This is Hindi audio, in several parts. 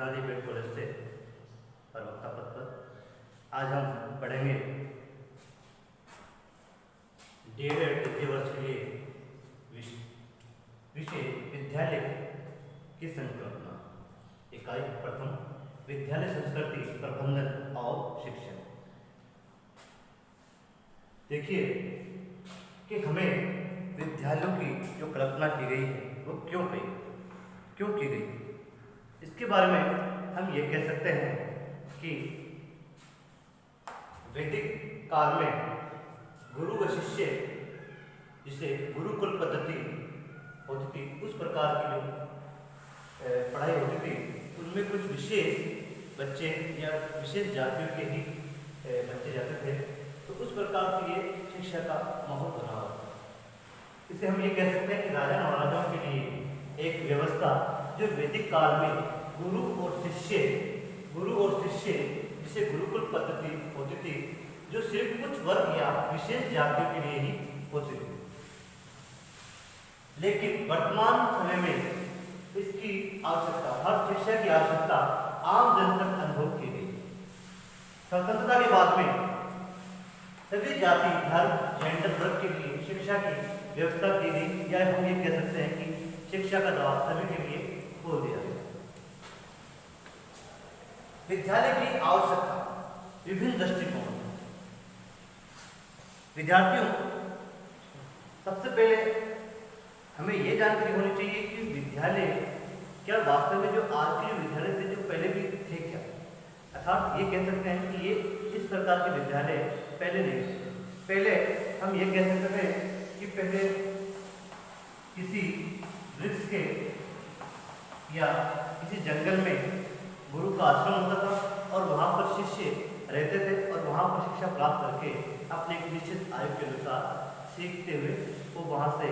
नेताजी पेट कॉलेज से प्रवक्ता पद पर आज हम पढ़ेंगे डेढ़ तृतीय वर्ष के लिए विषय विद्यालय की संकल्पना। इकाई प्रथम विद्यालय संस्कृति प्रबंधन और शिक्षण। देखिए कि हमें विद्यालयों की जो कल्पना की गई है वो क्यों की गई, इसके बारे में हम ये कह सकते हैं कि वैदिक काल में गुरु व शिष्य जिसे गुरुकुल पद्धति होती थी, उस प्रकार की जो पढ़ाई होती थी उनमें कुछ विशेष बच्चे या विशेष जातियों के ही बच्चे जाते थे। तो उस प्रकार की ये शिक्षा का माहौल बना हुआ। इसे हम ये कह सकते हैं कि राजा महाराजाओं के लिए एक व्यवस्था जो वैदिक काल में गुरु और शिष्य जिसे गुरुकुल पद्धति होती थी, जो सिर्फ कुछ वर्ग या विशेष जातियों के लिए ही होती थी। लेकिन वर्तमान समय में इसकी आवश्यकता, हर शिक्षा की आवश्यकता आम जन तक अनुभव की गई। स्वतंत्रता के बाद में सभी जाति धर्म जेंडर वर्ग के लिए शिक्षा की व्यवस्था की गई, या हम ये कह सकते हैं कि शिक्षा का दबाव सभी के लिए खोल दिया गया। विद्यालय की आवश्यकता विभिन्न दृष्टिकोण। विद्यार्थियों, सबसे पहले हमें यह जानकारी होनी चाहिए कि विद्यालय क्या वास्तव में जो आज के विद्यालय थे जो पहले भी थे क्या, अर्थात ये कह सकते हैं कि ये इस प्रकार के विद्यालय पहले नहीं थे। पहले हम ये कह सकते हैं कि पहले किसी वृक्ष के या किसी जंगल में गुरु का आश्रम होता था और वहाँ पर शिष्य रहते थे और वहाँ पर शिक्षा प्राप्त करके अपने एक निश्चित आयु के अनुसार सीखते हुए वो वहाँ से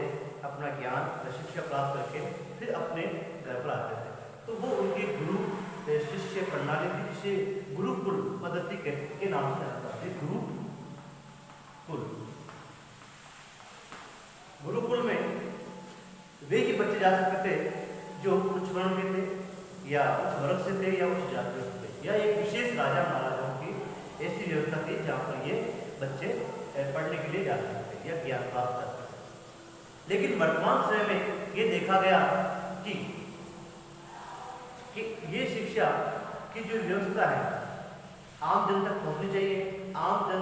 अपना ज्ञान व शिक्षा प्राप्त करके फिर अपने घर पर आते थे। तो वो उनकी गुरु शिष्य प्रणाली थी, जिसे गुरुकुल पद्धति के नाम से जाता है। गुरुकुल में वे ही बच्चे जा सकते थे जो उच्च वर्ण के थे या उच्च वर्ग से थे या उच्च जाति से थे, या एक विशेष राजा महाराजाओं की ऐसी व्यवस्था थी जहाँ पर ये बच्चे पढ़ने के लिए जा सकते थे या ज्ञान प्राप्त करते थे। लेकिन वर्तमान समय में ये देखा गया कि ये शिक्षा की जो व्यवस्था है आम जन तक पहुँचनी चाहिए। आम जन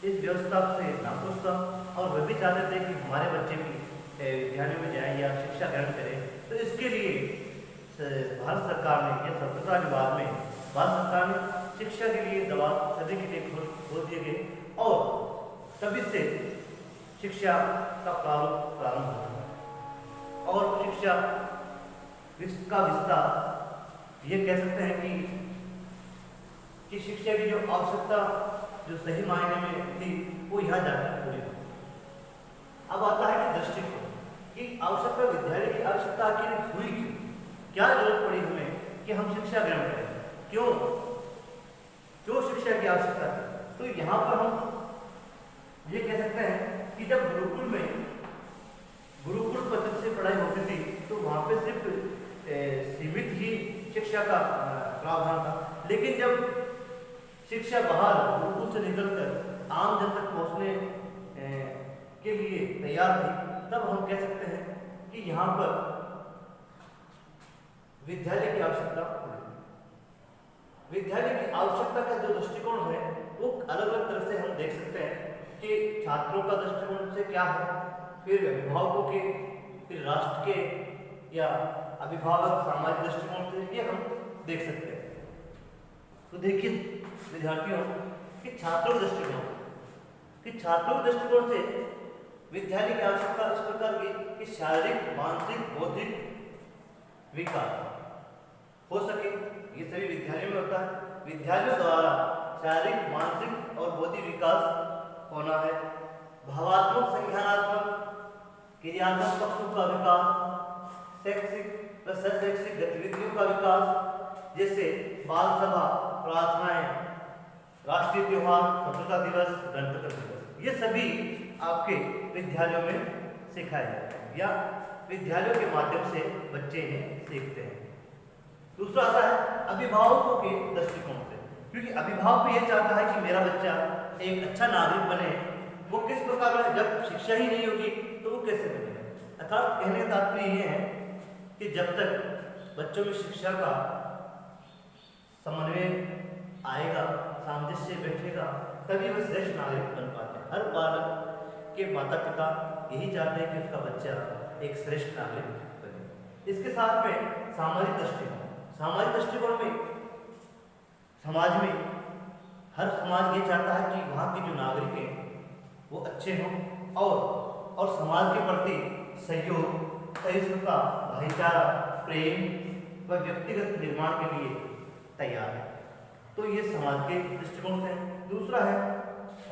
इस व्यवस्था से नाखुश था और वह भी चाहते थे कि हमारे बच्चे भी विद्यालय में जाएं या शिक्षा ग्रहण करें। तो इसके लिए भारत सरकार ने या स्वतंत्रता के बाद में भारत सरकार ने शिक्षा के लिए दबाव सभी के लिए खोल दिए गए और तभी से शिक्षा का प्रारंभ हुआ। और शिक्षा का विस्तार ये कह सकते हैं कि शिक्षा की जो आवश्यकता जो सही मायने में थी वो यहाँ जाकर पूरी हुई। अब आता है कि दृष्टिकोण कि आवश्यकता, विद्यालय की आवश्यकता आखिर हुई क्यों, क्या जरूरत पड़ी हमें कि हम शिक्षा ग्रहण करें, क्यों शिक्षा की आवश्यकता है। तो यहाँ पर हम ये कह सकते हैं कि जब गुरुकुल पद्धति से पढ़ाई होती थी तो वहाँ पे सिर्फ सीमित ही शिक्षा का प्रावधान था। लेकिन जब शिक्षा बाहर गुरुकुल से निकलकर आम जन तक पहुँचने के लिए तैयार थी, तब हम कह सकते हैं कि यहाँ पर विद्यालय की आवश्यकता पड़ी। विद्यालय की आवश्यकता का जो दृष्टिकोण है वो अलग अलग तरह से हम देख सकते हैं कि छात्रों का दृष्टिकोण से क्या है, फिर अभिभावकों के, फिर राष्ट्र के या अभिभावक सामाजिक दृष्टिकोण से, ये हम देख सकते हैं। तो देखिए विद्यार्थियों कि छात्रों के दृष्टिकोण से विद्यालय की आवश्यकता इस प्रकार की कि शारीरिक मानसिक बौद्धिक विकास हो सके। ये सभी विद्यालयों में होता है। विद्यालयों द्वारा शारीरिक मानसिक और बौद्धिक विकास होना है। भावात्मक संज्ञानात्मक क्रियात्मक पक्षों का विकास, शैक्षिक व शैक्षिक गतिविधियों का विकास, जैसे बाल सभा, प्रार्थनाएं, राष्ट्रीय त्योहार, स्वतंत्रता दिवस, गणतंत्र दिवस, ये सभी आपके विद्यालयों में सिखाए जाते हैं या विद्यालयों के माध्यम से बच्चे इन्हें सीखते हैं। दूसरा आता है अभिभावकों के दृष्टिकोण से, क्योंकि अभिभावक भी ये चाहता है कि मेरा बच्चा एक अच्छा नागरिक बने। वो किस प्रकार का, जब शिक्षा ही नहीं होगी तो वो कैसे बनेगा। अर्थात कहने का तात्पर्य ये है कि जब तक बच्चों में शिक्षा का समन्वय आएगा, सामंजस्य बैठेगा, तभी वह श्रेष्ठ नागरिक बन पाते हैं। हर बालक के माता पिता यही चाहते हैं कि उसका बच्चा एक श्रेष्ठ नागरिक बने। इसके साथ में सामाजिक दृष्टिकोण में समाज में हर समाज ये चाहता है कि वहाँ के जो नागरिक हैं वो अच्छे हों और समाज के प्रति सहयोग, सहिष्णुता, भाईचारा, प्रेम व व्यक्तिगत निर्माण के लिए तैयार है। तो ये समाज के दृष्टिकोण से। दूसरा है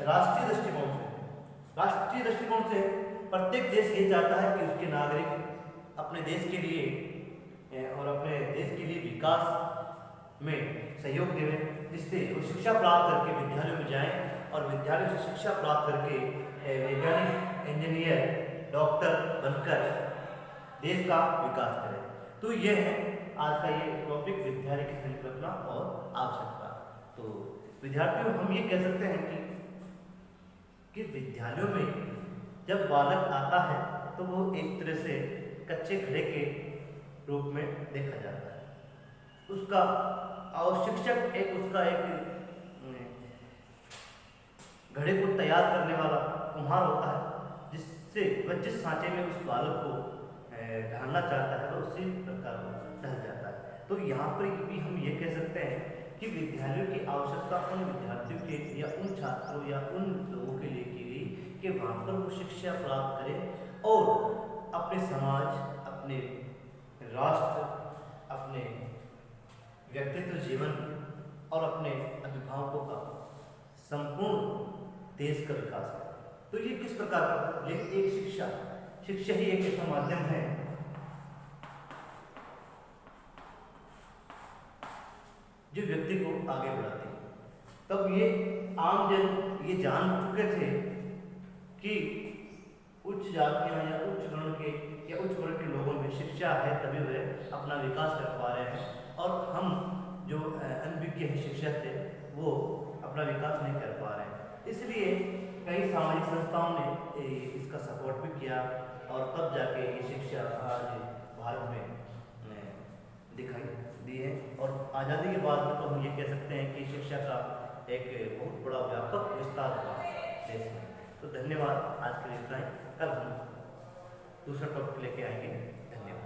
राष्ट्रीय दृष्टिकोण से प्रत्येक देश ये चाहता है कि उसके नागरिक अपने देश के लिए और अपने देश के लिए विकास में सहयोग दें, जिससे वो शिक्षा प्राप्त करके विद्यालयों में जाएं और विद्यालयों से शिक्षा प्राप्त करके वैज्ञानिक, इंजीनियर, डॉक्टर बनकर देश का विकास करें। तो ये है आज का ये टॉपिक, विद्यालय की संकल्पना और आवश्यकता। तो विद्यार्थियों, हम ये कह सकते हैं कि विद्यालयों में जब बालक आता है तो वो एक तरह से कच्चे घड़े के रूप में देखा जाता है। उसका और शिक्षक उसका एक घड़े को तैयार करने वाला कुम्हार होता है, जिससे वह जिस सांचे में उस बालक को ढालना चाहता है वह उसी प्रकार ढल जाता है। तो यहाँ पर भी हम ये कह सकते हैं कि विद्यालयों की आवश्यकता उन विद्यार्थियों के या उन छात्रों या उन लोगों के लिए की गई कि वहाँ पर वो शिक्षा प्राप्त करें और अपने समाज, अपने राष्ट्र, अपने व्यक्तित्व जीवन और अपने अभिभावकों का संपूर्ण देश का विकास करें। तो ये किस प्रकार का, लेकिन एक शिक्षा ही एक ऐसा माध्यम है जो व्यक्ति को आगे बढ़ाती है। तब ये आम जन ये जान चुके थे कि उच्च जातियां या उच्च वर्ण के लोगों में शिक्षा है, तभी वे अपना विकास कर पा रहे हैं, और हम जो अनभिज्ञ शिक्षक थे वो अपना विकास नहीं कर पा रहे हैं। इसलिए कई सामाजिक संस्थाओं ने इसका सपोर्ट भी किया और तब जाके ये शिक्षा आज भारत में दिखाई दी है। और आज़ादी के बाद में तो हम ये कह सकते हैं कि शिक्षा का एक बहुत बड़ा व्यापक विस्तार हुआ देश में। तो धन्यवाद, आज के लिए इतना ही। कल हम दूसरा टॉपिक लेके आएंगे। धन्यवाद।